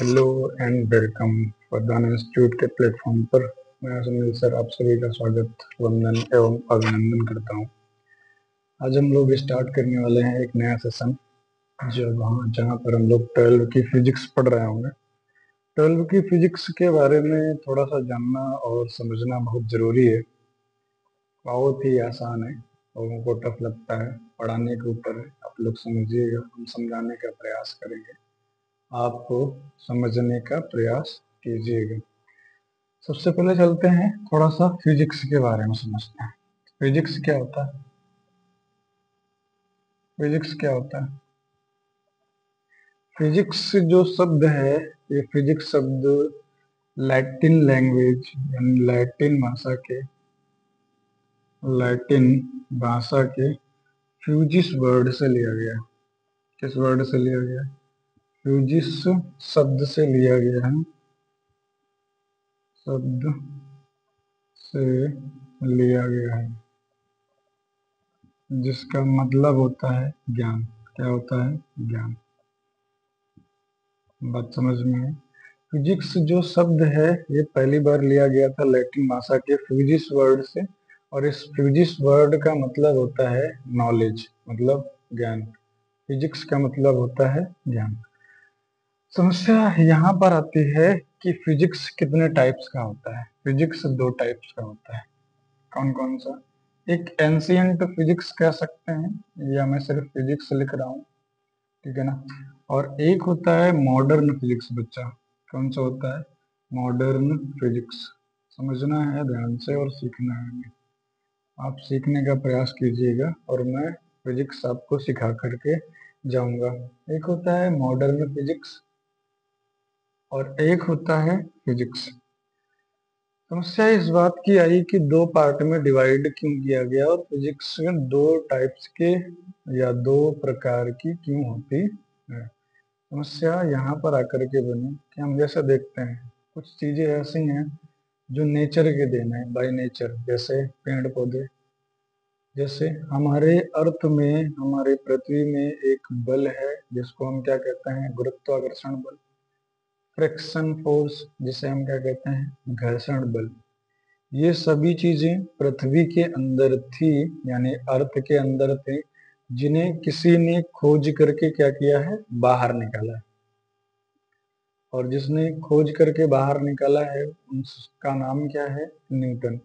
Hello and welcome वरदान institute के platform पर मैं सुनील सर आप सभी का स्वागत वंदन एवं अभिनंदन करता हूं। आज हम लोग स्टार्ट करने वाले हैं एक नया सेशन जहां पर हम लोग 12वीं की फिजिक्स पढ़ रहे होंगे। 12वीं की फिजिक्स के बारे में थोड़ा सा जानना और समझना बहुत जरूरी है। बहुत ही आसान है, लोगों को टफ लगता है, पढ़ाने के ऊपर है। आप लोग समझिएगा, हम समझाने का प्रयास करेंगे, आपको समझने का प्रयास कीजिएगा। सबसे पहले चलते हैं, थोड़ा सा फिजिक्स के बारे में समझते हैं। फिजिक्स क्या होता है? फिजिक्स क्या होता है? फिजिक्स जो शब्द है, ये फिजिक्स शब्द लैटिन लैंग्वेज यानी लैटिन भाषा के फ्यूजिस वर्ड से लिया गया। किस वर्ड से लिया गया? फ्यूजिस शब्द से लिया गया है। शब्द से लिया गया है, जिसका मतलब होता है ज्ञान। क्या होता है? ज्ञान। बात समझ में है? फिजिक्स जो शब्द है, ये पहली बार लिया गया था लैटिन भाषा के फ्यूजिस वर्ड से, और इस फ्यूजिस वर्ड का मतलब होता है नॉलेज, मतलब ज्ञान। फिजिक्स का मतलब होता है ज्ञान। समस्या यहाँ पर आती है कि फिजिक्स कितने टाइप्स का होता है। फिजिक्स दो टाइप्स का होता है। कौन कौन सा? एक एंशियंट फिजिक्स कह सकते हैं, या मैं सिर्फ फिजिक्स लिख रहा हूँ, ठीक है ना। और एक होता है मॉडर्न फिजिक्स। बच्चा कौन सा होता है? Modern physics. समझना है ध्यान से और सीखना है हमें। आप सीखने का प्रयास कीजिएगा और मैं फिजिक्स आपको सिखा करके जाऊंगा। एक होता है मॉडर्न फिजिक्स और एक होता है फिजिक्स। समस्या इस बात की आई कि दो पार्ट में डिवाइड क्यों किया गया और फिजिक्स में दो टाइप्स के या दो प्रकार की क्यों होती है। समस्या यहाँ पर आकर के बनी कि हम जैसे देखते हैं कुछ चीजें ऐसी हैं जो नेचर के देन है, बाय नेचर। जैसे पेड़ पौधे, जैसे हमारे अर्थ में, हमारे पृथ्वी में एक बल है जिसको हम क्या कहते हैं? गुरुत्वाकर्षण बल। फ्रिक्शन फोर्स, जिसे हम क्या कहते हैं? घर्षण बल। ये सभी चीजें पृथ्वी के अंदर थी, यानी अर्थ के अंदर थे, जिन्हें किसी ने खोज करके क्या किया है? बाहर निकाला है। और जिसने खोज करके बाहर निकाला है उसका नाम क्या है? न्यूटन।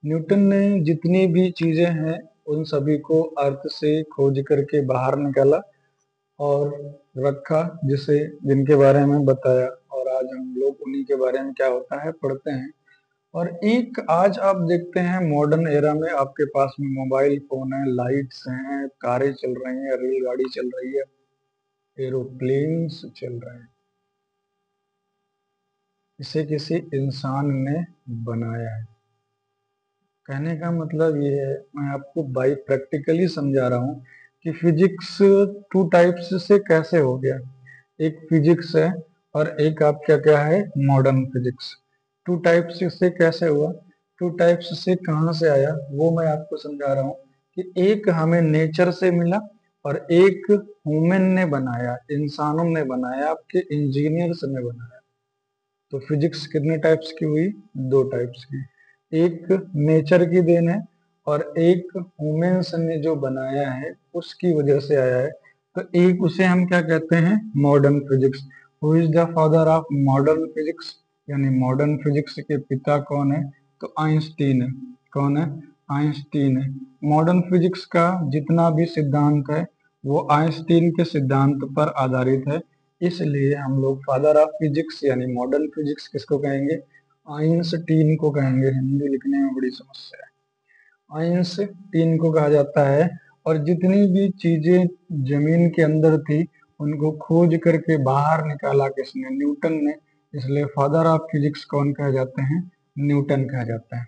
न्यूटन ने जितनी भी चीजें हैं उन सभी को अर्थ से खोज करके बाहर निकाला और रखा, जिनके बारे में बताया। और आज हम लोग उन्हीं के बारे में क्या होता है? पढ़ते हैं। और एक आज आप देखते हैं मॉडर्न एरा में आपके पास में मोबाइल फोन है, लाइट्स हैं, कारें चल रही हैं, रेलगाड़ी चल रही है, एरोप्लेन्स चल रहे हैं। इसे किसी इंसान ने बनाया है। कहने का मतलब ये है, मैं आपको बाई प्रैक्टिकली समझा रहा हूँ कि फिजिक्स टू टाइप्स से कैसे हो गया। एक फिजिक्स है और एक आप क्या क्या है? Modern physics. टू टाइप्स से कैसे हुआ, टू टाइप्स से कहाँ से आया, वो मैं आपको समझा रहा हूँ कि एक हमें नेचर से मिला और एक ह्यूमन ने बनाया, इंसानों ने बनाया, आपके इंजीनियर्स ने बनाया। तो फिजिक्स कितने टाइप्स की हुई? दो टाइप्स की। एक नेचर की देन है और एक ह्यूमंस ने जो बनाया है उसकी वजह से आया है। तो एक उसे हम क्या कहते हैं? Modern physics. Who is the father of modern physics? यानी मॉडर्न फिजिक्स के पिता कौन है? तो आइंस्टीन है। कौन है? आइंस्टीन है। मॉडर्न फिजिक्स का जितना भी सिद्धांत है वो आइंस्टीन के सिद्धांत पर आधारित है। इसलिए हम लोग फादर ऑफ फिजिक्स यानी मॉडर्न फिजिक्स किसको कहेंगे? आइंस्टीन को कहेंगे। हिंदी लिखने में बड़ी समस्या है। आइंस्टीन को कहा जाता है। और जितनी भी चीजें जमीन के अंदर थी उनको खोज करके बाहर निकाला किसने? न्यूटन ने। इसलिए फादर ऑफ फिजिक्स कौन कहे जाते हैं? न्यूटन कहे जाते हैं।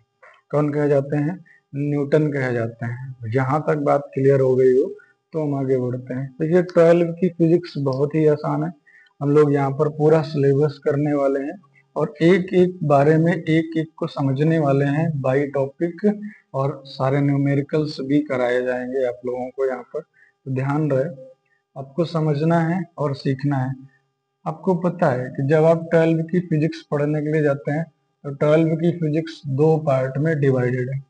कौन कहे जाते हैं? न्यूटन कहे जाते हैं। जहां तक बात क्लियर हो गई हो तो हम आगे बढ़ते हैं। तो ये 12 की फिजिक्स बहुत ही आसान है। हम लोग यहाँ पर पूरा सिलेबस करने वाले हैं और एक एक बारे में एक एक को समझने वाले हैं बाई टॉपिक, और सारे न्यूमेरिकल्स भी कराए जाएंगे आप लोगों को यहाँ पर। तो ध्यान रहे, आपको समझना है और सीखना है। आपको पता है कि जब आप 12वीं की फिजिक्स पढ़ने के लिए जाते हैं तो 12वीं की फिजिक्स दो पार्ट में डिवाइडेड है।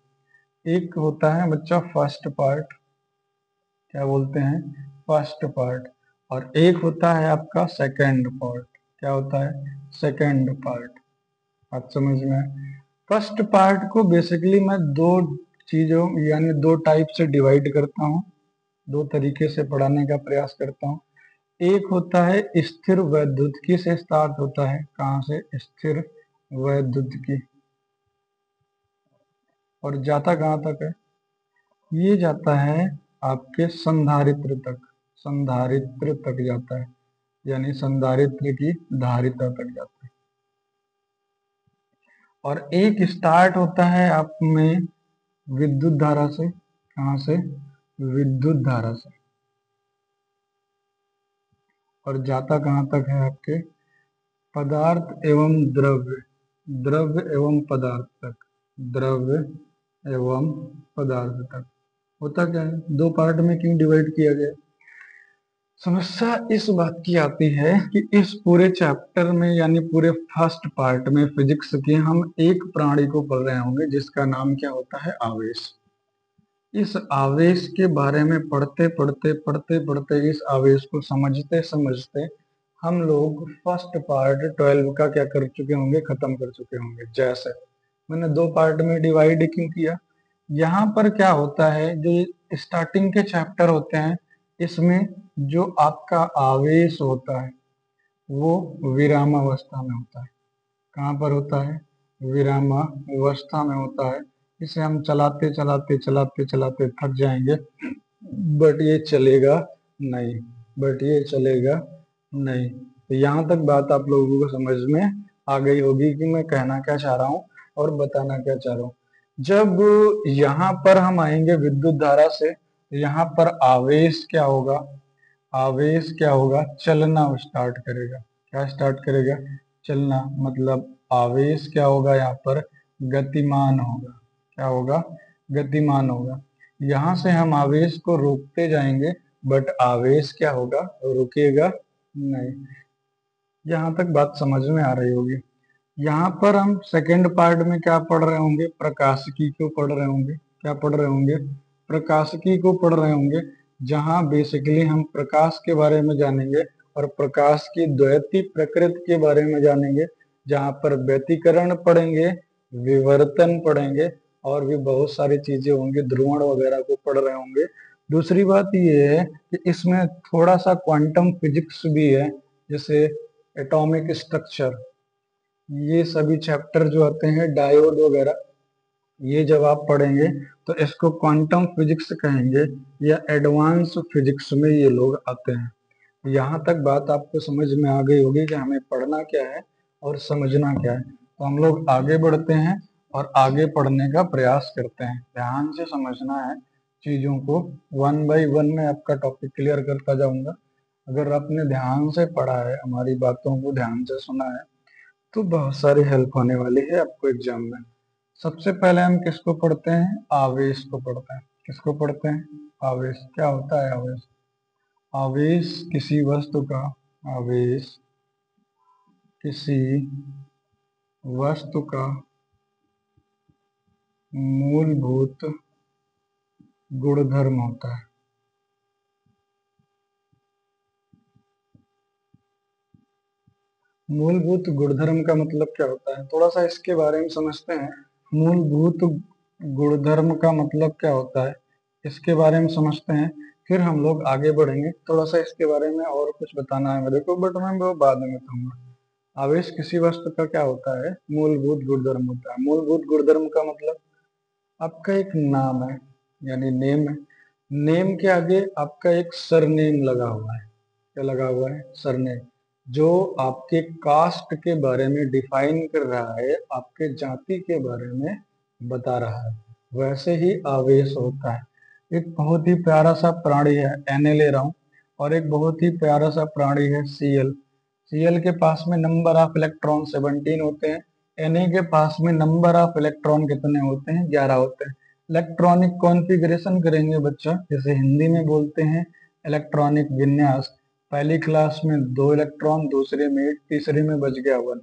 एक होता है बच्चा फर्स्ट पार्ट, क्या बोलते हैं, फर्स्ट पार्ट, और एक होता है आपका सेकंड पार्ट। क्या होता है, सेकंड पार्ट। आप समझ में आए? फर्स्ट पार्ट को बेसिकली मैं दो चीजों यानी दो टाइप से डिवाइड करता हूँ, दो तरीके से पढ़ाने का प्रयास करता हूँ। एक होता है स्थिर वैद्युतिकी से स्टार्ट होता है, कहाँ से, स्थिर वैद्युतिकी, और जाता कहाँ तक है, ये जाता है आपके संधारित्र तक, संधारित्र तक जाता है, यानी संधारित्र की धारिता तक जाता है। और एक स्टार्ट होता है आप में विद्युत धारा से, कहाँ से, विद्युत धारा से, और जाता कहाँ तक है आपके पदार्थ एवं द्रव्य, द्रव्य एवं पदार्थ तक, द्रव्य एवं पदार्थ तक। होता क्या है, दो पार्ट में क्यों डिवाइड किया गया? समस्या इस बात की आती है कि इस पूरे चैप्टर में यानी पूरे फर्स्ट पार्ट में फिजिक्स के हम एक प्राणी को पढ़ रहे होंगे जिसका नाम क्या होता है, आवेश। इस आवेश के बारे में पढ़ते पढ़ते पढ़ते पढ़ते इस आवेश को समझते समझते हम लोग फर्स्ट पार्ट 12 का क्या कर चुके होंगे, खत्म कर चुके होंगे। जैसे मैंने दो पार्ट में डिवाइड क्यों किया, यहाँ पर क्या होता है, जो स्टार्टिंग के चैप्टर होते हैं इसमें जो आपका आवेश होता है वो विरामावस्था में होता है। कहाँ पर होता है, विरामावस्था में होता है। इसे हम चलाते चलाते चलाते चलाते थक जाएंगे, बट ये चलेगा नहीं, बट ये चलेगा नहीं। तो यहाँ तक बात आप लोगों को समझ में आ गई होगी कि मैं कहना क्या चाह रहा हूँ और बताना क्या चाह रहा हूँ। जब यहाँ पर हम आएंगे विद्युत धारा से, तो यहाँ पर आवेश क्या होगा, आवेश क्या होगा, चलना स्टार्ट करेगा। क्या स्टार्ट करेगा, चलना। मतलब आवेश क्या होगा, यहाँ पर गतिमान होगा। क्या होगा, गतिमान होगा। यहाँ से हम आवेश को रोकते जाएंगे, बट आवेश क्या होगा, रुकेगा नहीं। यहाँ तक बात समझ में आ रही होगी। यहाँ पर हम सेकंड पार्ट में क्या पढ़ रहे होंगे, प्रकाशिकी को पढ़ रहे होंगे। क्या पढ़ रहे होंगे, प्रकाशिकी को पढ़ रहे होंगे, जहाँ बेसिकली हम प्रकाश के बारे में जानेंगे और प्रकाश की द्वैती प्रकृति के बारे में जानेंगे, जहाँ पर व्यतिकरण पढ़ेंगे, विवर्तन पढ़ेंगे, और भी बहुत सारी चीजें होंगी, ध्रुवण वगैरह को पढ़ रहे होंगे। दूसरी बात ये है कि इसमें थोड़ा सा क्वांटम फिजिक्स भी है, जैसे एटॉमिक स्ट्रक्चर, ये सभी चैप्टर जो आते हैं, डायोड वगैरह, ये जब आप पढ़ेंगे तो इसको क्वांटम फिजिक्स कहेंगे, या एडवांस फिजिक्स में ये लोग आते हैं। यहाँ तक बात आपको समझ में आ गई होगी कि हमें पढ़ना क्या है और समझना क्या है। तो हम लोग आगे बढ़ते हैं और आगे पढ़ने का प्रयास करते हैं। ध्यान से समझना है चीजों को, वन बाय वन में आपका टॉपिक क्लियर करता जाऊंगा। अगर आपने ध्यान से पढ़ा है, हमारी बातों को ध्यान से सुना है, तो बहुत सारी हेल्प होने वाली है आपको एग्जाम में। सबसे पहले हम किसको पढ़ते हैं, आवेश को पढ़ते हैं। किसको पढ़ते हैं, आवेश। क्या होता है आवेश, आवेश किसी वस्तु का, आवेश किसी वस्तु का मूलभूत गुणधर्म होता है। मूलभूत गुणधर्म का मतलब क्या होता है, थोड़ा सा इसके बारे में समझते हैं। मूलभूत गुणधर्म का मतलब क्या होता है, इसके बारे में समझते हैं, फिर हम लोग आगे बढ़ेंगे। थोड़ा सा इसके बारे में और कुछ बताना है मेरे को, बट मैं वो बाद में बताऊंगा। आवेश किसी वस्तु का क्या होता है, मूलभूत गुणधर्म होता है। मूलभूत गुणधर्म का मतलब आपका एक नाम है, यानी नेम है। नेम के आगे आपका एक सरनेम लगा हुआ है। क्या लगा हुआ है, सरनेम, जो आपके कास्ट के बारे में डिफाइन कर रहा है, आपके जाति के बारे में बता रहा है। वैसे ही आवेश होता है। एक बहुत ही प्यारा सा प्राणी है, Na ले रहा हूं, और एक बहुत ही प्यारा सा प्राणी है Cl। Cl के पास में नंबर ऑफ इलेक्ट्रॉन 17 होते हैं। Na के पास में नंबर ऑफ इलेक्ट्रॉन कितने होते हैं, 11 होते हैं। इलेक्ट्रॉनिक कॉन्फ़िगरेशन करेंगे बच्चा, जैसे हिंदी में बोलते हैं इलेक्ट्रॉनिक विन्यास, पहली क्लास में 2 इलेक्ट्रॉन, दूसरे में 8, तीसरे में बच गया 1।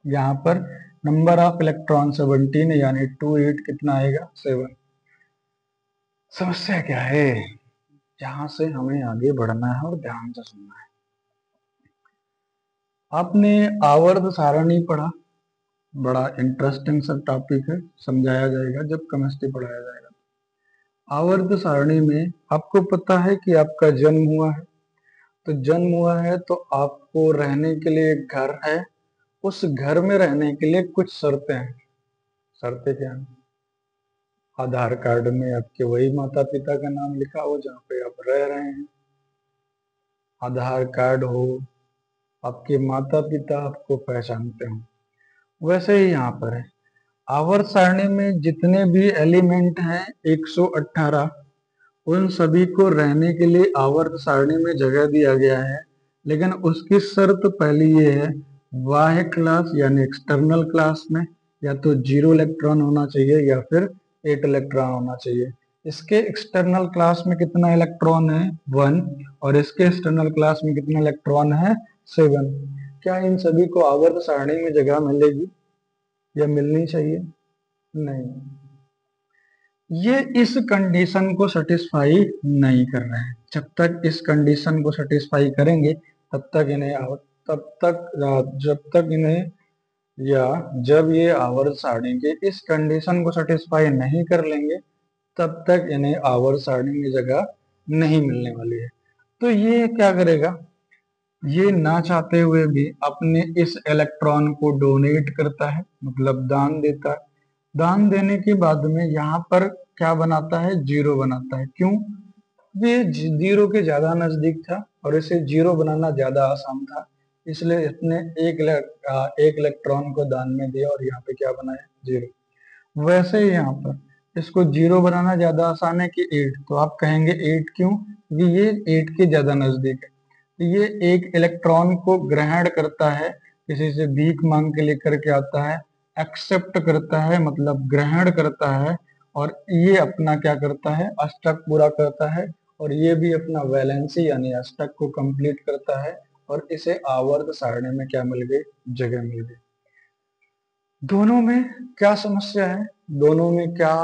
यहाँ पर नंबर ऑफ इलेक्ट्रॉन 17 यानी 2 8 कितना आएगा 7। समस्या क्या है, यहाँ से हमें आगे बढ़ना है और ध्यान से सुनना है। आपने आवर्त सारणी पढ़ा, बड़ा इंटरेस्टिंग सा टॉपिक है, समझाया जाएगा जब केमिस्ट्री पढ़ाया जाएगा। आवर्त सारणी में आपको पता है कि आपका जन्म हुआ है, तो जन्म हुआ है तो आपको रहने के लिए एक घर है, उस घर में रहने के लिए कुछ शर्तें हैं। शर्तें क्या हैं? आधार कार्ड में आपके वही माता पिता का नाम लिखा हो जहाँ पे आप रह रहे हैं, आधार कार्ड हो, आपके माता पिता आपको पहचानते हो। वैसे ही यहाँ पर है, आवर्त सारणी में जितने भी एलिमेंट हैं 118, उन सभी को रहने के लिए आवर्त सारणी में जगह दिया गया है। लेकिन उसकी शर्त पहली ये है, बाह्य क्लास यानी एक्सटर्नल क्लास में या तो 0 इलेक्ट्रॉन होना चाहिए या फिर 8 इलेक्ट्रॉन होना चाहिए। इसके एक्सटर्नल क्लास में कितना इलेक्ट्रॉन है 1, और इसके एक्सटर्नल क्लास में कितना इलेक्ट्रॉन है 7। क्या इन सभी को आवर्त सारणी में जगह मिलेगी या मिलनी चाहिए? नहीं, ये इस कंडीशन को सेटिस्फाई नहीं कर रहे हैं। जब तक इस कंडीशन को सेटिस्फाई करेंगे तब तक इन्हें जब तक इन्हें या जब ये आवर्त सारणी के इस कंडीशन को सेटिस्फाई नहीं कर लेंगे तब तक इन्हें आवर्त सारणी में जगह नहीं मिलने वाली है। तो ये क्या करेगा, ये ना चाहते हुए भी अपने इस इलेक्ट्रॉन को डोनेट करता है, मतलब दान देता है। दान देने के बाद में यहाँ पर क्या बनाता है, 0 बनाता है। क्यों? ये 0 के ज्यादा नजदीक था और इसे 0 बनाना ज्यादा आसान था, इसलिए इसने एक इलेक्ट्रॉन को दान में दिया और यहाँ पे क्या बनाया 0। वैसे ही यहाँ पर इसको 0 बनाना ज्यादा आसान है कि 8, तो आप कहेंगे 8 क्यों? क्योंकि ये 8 के ज्यादा नजदीक है। तो ये एक इलेक्ट्रॉन को ग्रहण करता है, किसी से भीख मांग के लेकर के आता है, एक्सेप्ट करता है मतलब ग्रहण करता है, और ये अपना क्या करता है, अष्टक पूरा करता है, और ये भी अपना वैलेंसी यानी अष्टक को कंप्लीट करता है, और इसे आवर्त सारणी में क्या मिल गई, जगह मिल गई। दोनों में क्या समस्या है, दोनों में क्या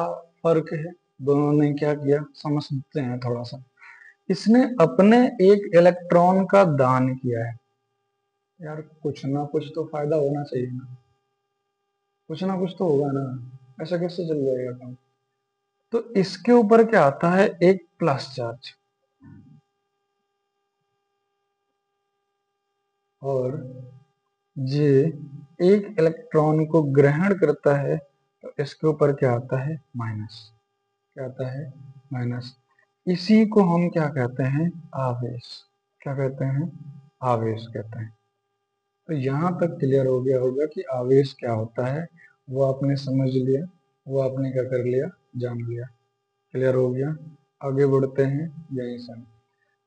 फर्क है, दोनों ने क्या किया समझते हैं थोड़ा सा। इसने अपने एक इलेक्ट्रॉन का दान किया है। यार कुछ ना कुछ तो फायदा होना चाहिए ना, कुछ ना कुछ तो होगा ना, ऐसा कैसे चल जाएगा काम। तो इसके ऊपर क्या आता है, एक प्लस चार्ज, और ये एक इलेक्ट्रॉन को ग्रहण करता है, तो इसके ऊपर क्या आता है, माइनस। क्या आता है, माइनस। इसी को हम क्या कहते हैं, आवेश। क्या कहते हैं, आवेश कहते हैं। तो यहाँ तक क्लियर हो गया होगा कि आवेश क्या होता है, वो आपने समझ लिया, वो आपने क्या कर लिया, जान लिया। क्लियर हो गया, आगे बढ़ते हैं यहीं से।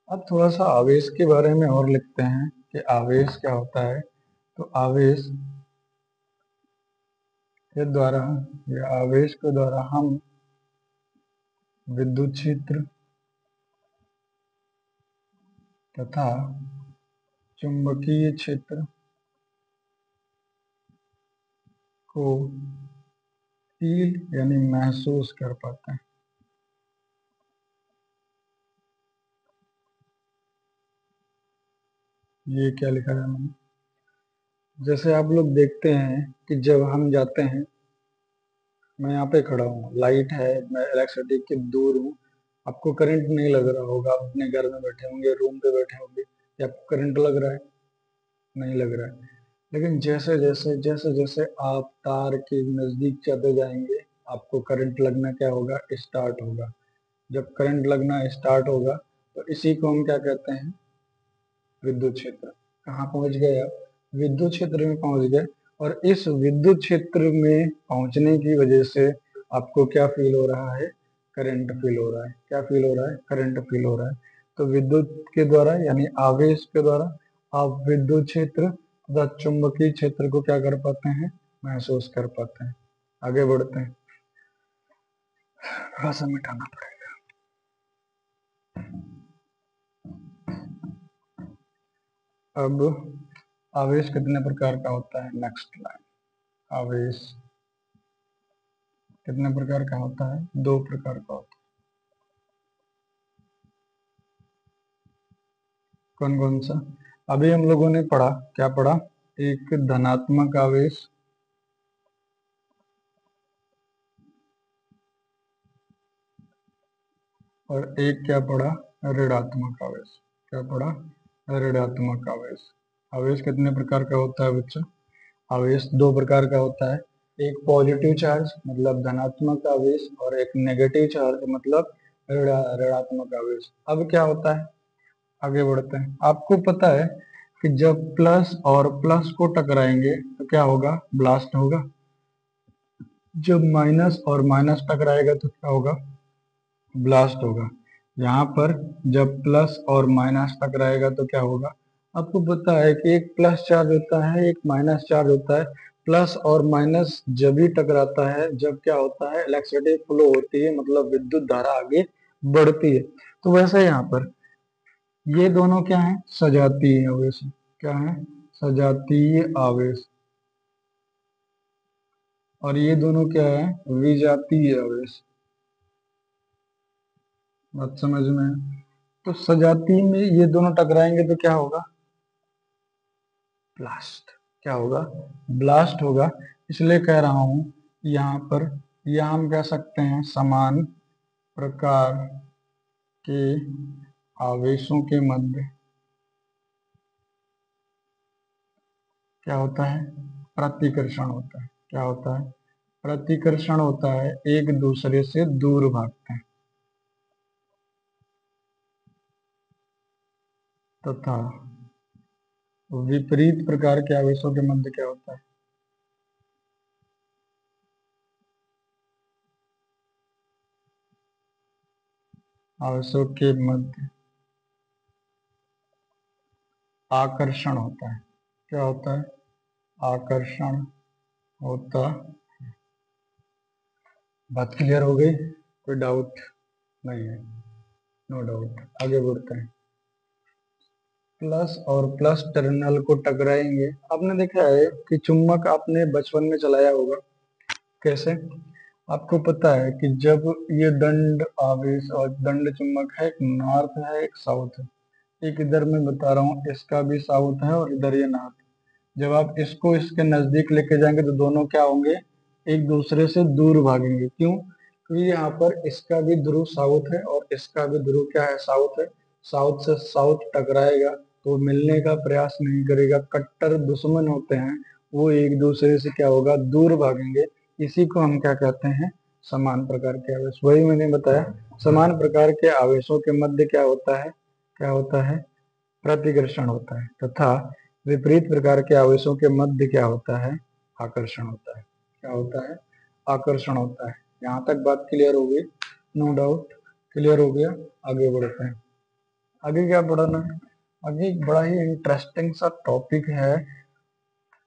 अब थोड़ा सा आवेश के बारे में और लिखते हैं कि आवेश क्या होता है। तो आवेश के द्वारा या आवेश के द्वारा हम विद्युत क्षेत्र तथा चुंबकीय क्षेत्र को फील यानी महसूस कर पाते हैं। ये क्या लिखा है मैंने, जैसे आप लोग देखते हैं कि जब हम जाते हैं, मैं यहाँ पे खड़ा हूँ, लाइट है, मैं इलेक्ट्रिसिटी के दूर हूँ, आपको करंट नहीं लग रहा होगा, आप अपने घर में बैठे होंगे, रूम पे बैठे होंगे, या आपको करंट लग रहा है, नहीं लग रहा है। लेकिन जैसे जैसे आप तार के नजदीक चलते जाएंगे, आपको करंट लगना क्या होगा, स्टार्ट होगा। जब करंट लगना स्टार्ट होगा तो इसी को हम क्या कहते हैं, विद्युत क्षेत्र। कहाँ पहुंच गए आप, विद्युत क्षेत्र में पहुंच गए। और इस विद्युत क्षेत्र में पहुंचने की वजह से आपको क्या फील हो रहा है, करंट फील हो रहा है। क्या फील हो रहा है, करंट फील हो रहा है। तो विद्युत के द्वारा यानी आवेश के द्वारा आप विद्युत क्षेत्र तथा चुंबकीय क्षेत्र को क्या कर पाते हैं, महसूस कर पाते हैं। आगे बढ़ते हैं, थोड़ा सा मिटाना पड़ेगा। अब आवेश कितने प्रकार का होता है? नेक्स्ट लाइन, आवेश कितने प्रकार का होता है? 2 प्रकार का होता है। कौन कौन सा? अभी हम लोगों ने पढ़ा, क्या पढ़ा? एक धनात्मक आवेश और एक क्या पढ़ा? ऋणात्मक आवेश। क्या पढ़ा? ऋणात्मक आवेश। आवेश कितने प्रकार का होता है बच्चों? आवेश 2 प्रकार का होता है, एक पॉजिटिव चार्ज मतलब धनात्मक आवेश और एक नेगेटिव चार्ज मतलब ऋणात्मक आवेश। अब क्या होता है, आगे बढ़ते हैं। आपको पता है कि जब प्लस और प्लस को टकराएंगे तो क्या होगा? ब्लास्ट होगा। जब माइनस और माइनस टकराएगा तो क्या होगा? ब्लास्ट होगा। यहाँ पर जब प्लस और माइनस टकराएगा तो क्या होगा? आपको पता है कि एक प्लस चार्ज होता है, एक माइनस चार्ज होता है। प्लस और माइनस जब ही टकराता है जब क्या होता है? इलेक्ट्रिसिटी फ्लो होती है, मतलब विद्युत धारा आगे बढ़ती है। तो वैसे यहाँ पर ये दोनों क्या है? सजातीय आवेश। क्या है? सजातीय आवेश। और ये दोनों क्या है? विजातीय आवेश। बात समझ में है? तो सजातीय में ये दोनों टकराएंगे तो क्या होगा? ब्लास्ट। क्या होगा? ब्लास्ट होगा। इसलिए कह रहा हूं यहाँ पर, यह हम कह सकते हैं समान प्रकार के आवेशों के मध्य क्या होता है? प्रतिकर्षण होता है। क्या होता है? प्रतिकर्षण होता है, एक दूसरे से दूर भागते हैं। तथा विपरीत प्रकार के आवेशों के मध्य क्या होता है? आवेशों के मध्य आकर्षण होता है। क्या होता है? आकर्षण होता। बात क्लियर हो गई? कोई डाउट नहीं है? No doubt. आगे बढ़ते हैं। प्लस और प्लस टर्मिनल को टकराएंगे। आपने देखा है कि चुंबक आपने बचपन में चलाया होगा। कैसे? आपको पता है कि जब ये दंड आवेश और दंड चुंबक है, एक नॉर्थ है एक साउथ है। एक इधर मैं बता रहा हूँ, इसका भी साउथ है और इधर ये नॉर्थ। जब आप इसको इसके नजदीक लेके जाएंगे तो दोनों क्या होंगे? एक दूसरे से दूर भागेंगे। क्यों? क्योंकि यहाँ पर इसका भी ध्रुव साउथ है और इसका भी ध्रुव क्या है? साउथ है। साउथ से साउथ टकराएगा तो मिलने का प्रयास नहीं करेगा। कट्टर दुश्मन होते हैं, वो एक दूसरे से क्या होगा? दूर भागेंगे। इसी को हम क्या कहते हैं? समान प्रकार के आवेश। वही मैंने बताया, समान प्रकार के आवेशों के मध्य क्या होता है? क्या होता है? प्रतिकर्षण होता है। तथा विपरीत प्रकार के आवेशों के मध्य क्या होता है? आकर्षण होता है। क्या होता है? आकर्षण होता है। यहाँ तक बात क्लियर हो गई? नो डाउट क्लियर हो गया। आगे बढ़ते हैं। आगे क्या पढ़ाना है? आगे एक बड़ा ही इंटरेस्टिंग सा टॉपिक है।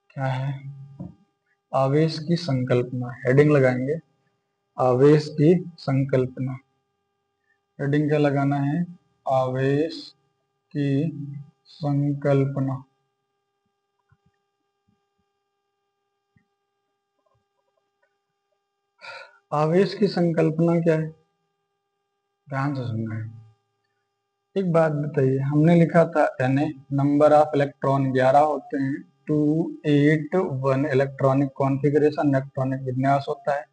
क्या है? आवेश की संकल्पना। हेडिंग लगाएंगे, आवेश की संकल्पना। हेडिंग क्या लगाना है? आवेश की संकल्पना। आवेश की संकल्पना क्या है? ध्यान से सुनना है। एक बात बताइए, हमने लिखा था Na नंबर ऑफ इलेक्ट्रॉन 11 होते हैं, 281 इलेक्ट्रॉनिक कॉन्फ़िगरेशन इलेक्ट्रॉनिक विन्यास होता है।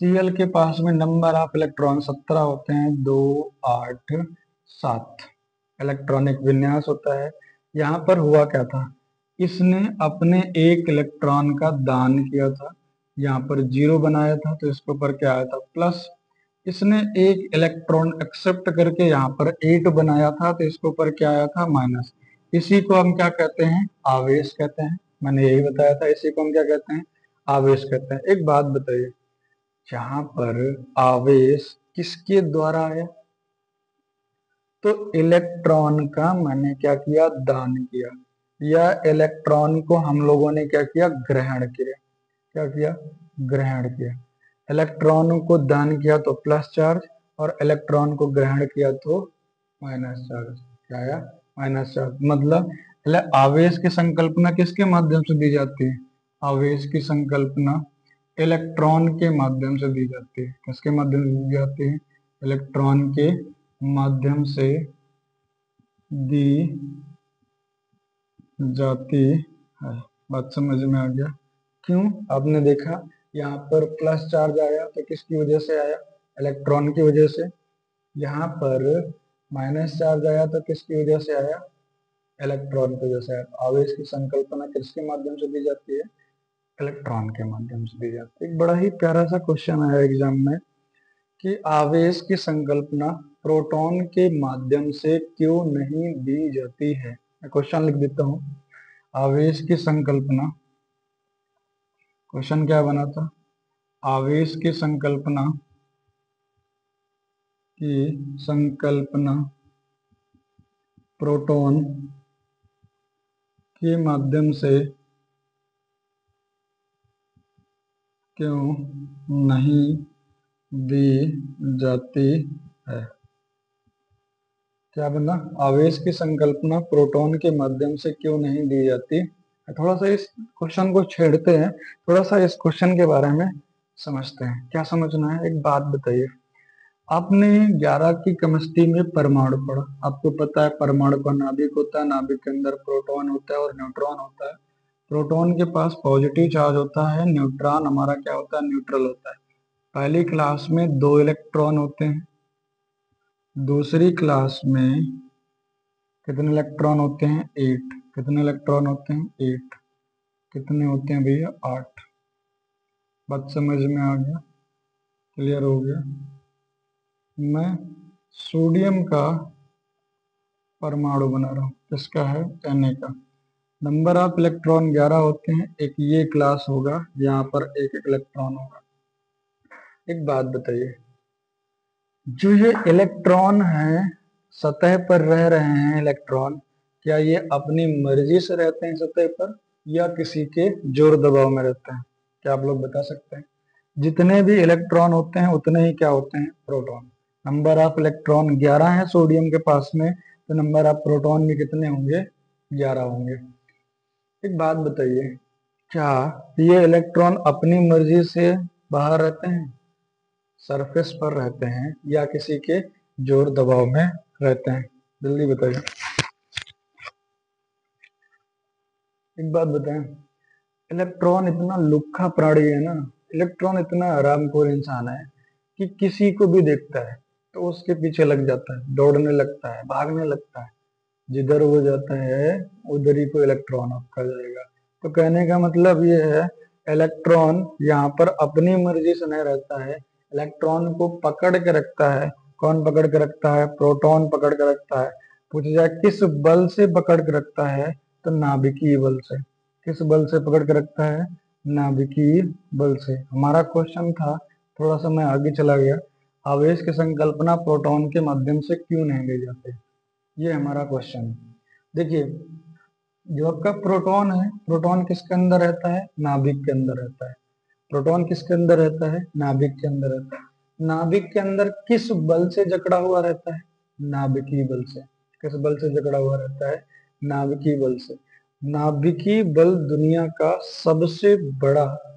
Cl के पास में नंबर ऑफ इलेक्ट्रॉन 17 होते हैं, 2 8 7 इलेक्ट्रॉनिक विन्यास होता है। यहाँ पर हुआ क्या था? इसने अपने एक इलेक्ट्रॉन का दान किया था, यहाँ पर 0 बनाया था तो इसके ऊपर क्या आया था? प्लस। इसने एक इलेक्ट्रॉन एक्सेप्ट करके यहाँ पर 8 बनाया था तो इसके ऊपर क्या आया था? माइनस। इसी को हम क्या कहते हैं? आवेश कहते हैं। मैंने यही बताया था, इसी को हम क्या कहते हैं? आवेश कहते हैं। एक बात बताइए, यहाँ पर आवेश किसके द्वारा आया? तो इलेक्ट्रॉन का मैंने क्या किया? दान किया। या इलेक्ट्रॉन को हम लोगों ने क्या किया? ग्रहण किया। क्या किया? ग्रहण किया। इलेक्ट्रॉन को दान किया तो प्लस चार्ज और इलेक्ट्रॉन को ग्रहण किया तो माइनस चार्ज। क्या आया? Minus charge. मतलब आवेश की संकल्पना किसके माध्यम से दी जाती है? आवेश की संकल्पना इलेक्ट्रॉन के माध्यम से दी जाती है। किसके माध्यम से दी जाती है? इलेक्ट्रॉन के माध्यम से दी जाती है। बात समझ में आ गया? क्यों? आपने देखा यहाँ पर प्लस चार्ज आया तो किसकी वजह से आया? इलेक्ट्रॉन की वजह से। यहाँ पर माइनस चार्ज आया तो किसकी वजह से आया? इलेक्ट्रॉन की वजह से आया। आवेश की संकल्पना किसके माध्यम से दी जाती है? इलेक्ट्रॉन के माध्यम से दी जाती है। एक बड़ा ही प्यारा सा क्वेश्चन आया एग्जाम में कि आवेश की संकल्पना प्रोटॉन के माध्यम से क्यों नहीं दी जाती है? मैं क्वेश्चन लिख देता हूँ। आवेश की संकल्पना, क्वेश्चन क्या बना था? आवेश की संकल्पना प्रोटॉन के माध्यम से क्यों नहीं दी जाती है? क्या बना? आवेश की संकल्पना प्रोटॉन के माध्यम से क्यों नहीं दी जाती? थोड़ा सा इस क्वेश्चन को छेड़ते हैं, थोड़ा सा इस क्वेश्चन के बारे में समझते हैं। क्या समझना है? एक बात बताइए, आपने 11 की केमिस्ट्री में परमाणु पढ़ा। आपको पता है परमाणु का नाभिक होता है, नाभिक के अंदर प्रोटॉन होता है और न्यूट्रॉन होता है। प्रोटॉन के पास पॉजिटिव चार्ज होता है, न्यूट्रॉन हमारा क्या होता है? न्यूट्रल होता है। पहली क्लास में 2 इलेक्ट्रॉन होते हैं, दूसरी क्लास में कितने इलेक्ट्रॉन होते हैं? 8। कितने इलेक्ट्रॉन होते हैं? 8। कितने होते हैं भैया? 8। बात समझ में आ गया? क्लियर हो गया? मैं सोडियम का परमाणु बना रहा हूँ। किसका है? Na का। नंबर ऑफ इलेक्ट्रॉन 11 होते हैं। एक ये क्लास होगा, यहाँ पर एक एक इलेक्ट्रॉन होगा। एक बात बताइए, जो ये इलेक्ट्रॉन है सतह पर रह रहे हैं इलेक्ट्रॉन, क्या ये अपनी मर्जी से रहते हैं सतह पर या किसी के जोर दबाव में रहते हैं? क्या आप लोग बता सकते हैं? जितने भी इलेक्ट्रॉन होते हैं उतने ही क्या होते हैं? प्रोटॉन। नंबर ऑफ इलेक्ट्रॉन 11 है सोडियम के पास में, तो नंबर ऑफ प्रोटॉन भी कितने होंगे? 11 होंगे। एक बात बताइए, क्या ये इलेक्ट्रॉन अपनी मर्जी से बाहर रहते हैं, सरफेस पर रहते हैं, या किसी के जोर दबाव में रहते हैं? जल्दी बताइए। एक बात बताएं, इलेक्ट्रॉन इतना लुक्खा प्राणी है ना, इलेक्ट्रॉन इतना आरामखोर इंसान है कि किसी को भी देखता है तो उसके पीछे लग जाता है, दौड़ने लगता है, भागने लगता है। जिधर वो जाता है उधर ही को इलेक्ट्रॉन आपका जाएगा। तो कहने का मतलब ये है, इलेक्ट्रॉन यहाँ पर अपनी मर्जी से नहीं रहता है, इलेक्ट्रॉन को पकड़ के रखता है। कौन पकड़ के रखता है? प्रोटॉन पकड़ के रखता है। पूछ जाए किस बल से पकड़ के रखता है, तो नाभिकीय बल से। किस बल से पकड़ के रखता है? नाभिकीय बल से। हमारा क्वेश्चन था, थोड़ा सा मैं आगे चला गया, आवेश की संकल्पना प्रोटॉन के माध्यम से क्यों नहीं ली जाती? ये हमारा क्वेश्चन है। देखिए, जो आपका प्रोटॉन है, प्रोटॉन किसके अंदर रहता है? नाभिक के अंदर रहता है। प्रोटॉन किसके अंदर रहता है? नाभिक के अंदर रहता है। नाभिक के अंदर किस बल से जकड़ा हुआ रहता है? नाभिकीय बल से। किस बल से जकड़ा हुआ रहता है? नाभिकीय बल से। नाभिकीय बल दुनिया का सबसे बड़ा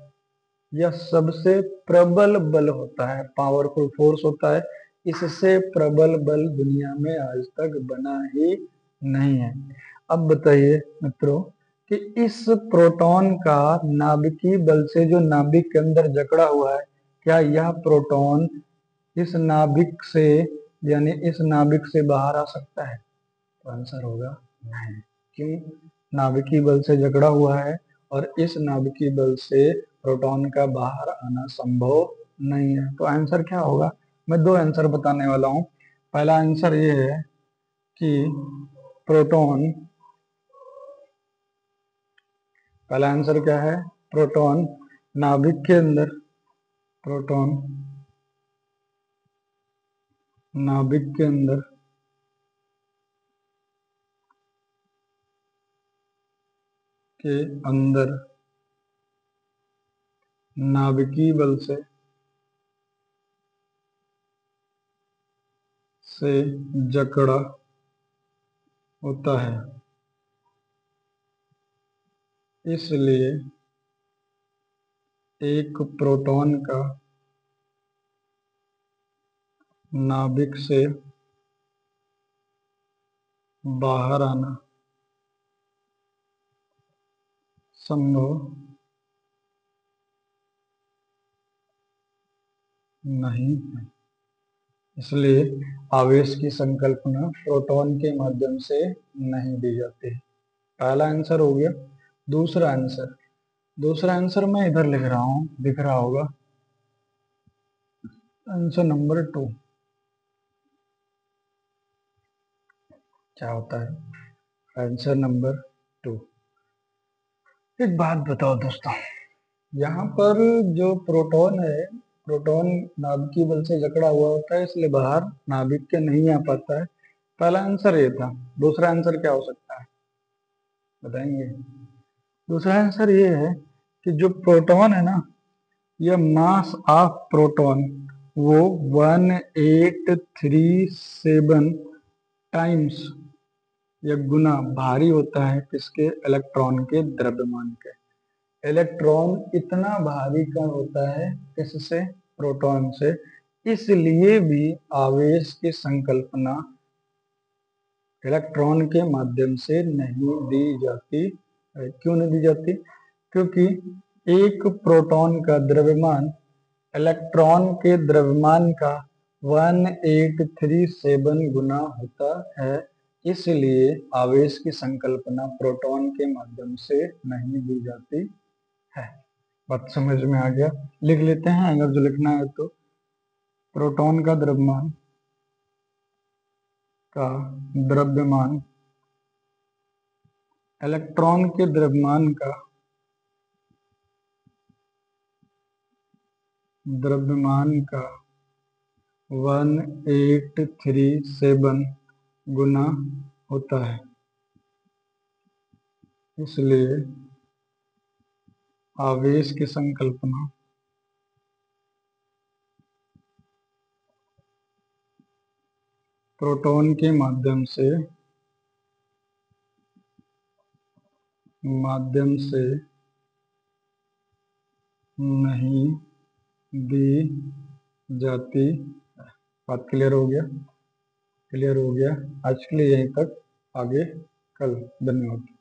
या सबसे प्रबल बल होता है, पावरफुल फोर्स होता है। इससे प्रबल बल दुनिया में आज तक बना ही नहीं है। अब बताइए मित्रों कि इस प्रोटॉन का नाभिकीय बल से जो नाभिक के अंदर जकड़ा हुआ है, क्या यह प्रोटॉन इस नाभिक से यानी इस नाभिक से बाहर आ सकता है? तो आंसर होगा नहीं। क्यों? नाभिकीय बल से जकड़ा हुआ है और इस नाभिकीय बल से प्रोटॉन का बाहर आना संभव नहीं है। तो आंसर क्या होगा? मैं 2 आंसर बताने वाला हूं। पहला आंसर ये है कि प्रोटॉन, पहला आंसर क्या है? प्रोटॉन नाभिक के अंदर, प्रोटॉन नाभिक के अंदर के अंदर नाभिकीय बल से जकड़ा होता है। इसलिए एक प्रोटॉन का नाभिक से बाहर आना संभव नहीं है। इसलिए आवेश की संकल्पना प्रोटॉन के माध्यम से नहीं दी जाती। पहला आंसर हो गया। दूसरा आंसर मैं इधर लिख रहा हूं, दिख रहा होगा। आंसर नंबर 2 क्या होता है? Answer number 2। एक बात बताओ दोस्तों, यहाँ पर जो प्रोटॉन है, प्रोटॉन नाभिकीय बल से जकड़ा हुआ होता है, इसलिए बाहर नाभिक के नहीं आ पाता है। पहला आंसर ये था। दूसरा आंसर क्या हो सकता है बताएंगे? दूसरा आंसर ये है कि जो प्रोटॉन है ना, यह मास ऑफ प्रोटॉन वो 1837 टाइम्स या गुना भारी होता है किसके? इलेक्ट्रॉन के द्रव्यमान के। इलेक्ट्रॉन इतना भारी कण होता है किससे? प्रोटॉन से। इसलिए भी आवेश की संकल्पना इलेक्ट्रॉन के माध्यम से नहीं दी जाती है। क्यों नहीं दी जाती? क्योंकि एक प्रोटॉन का द्रव्यमान इलेक्ट्रॉन के द्रव्यमान का 1837 गुना होता है। इसलिए आवेश की संकल्पना प्रोटॉन के माध्यम से नहीं दी जाती है। बात समझ में आ गया? लिख लेते हैं अगर जो लिखना है तो। प्रोटॉन का द्रव्यमान इलेक्ट्रॉन के द्रव्यमान का 1837 गुना होता है। इसलिए आवेश की संकल्पना प्रोटॉन के माध्यम से नहीं दी जाती। बात क्लियर हो गया? क्लियर हो गया। आज के लिए यहीं तक, आगे कल। धन्यवाद।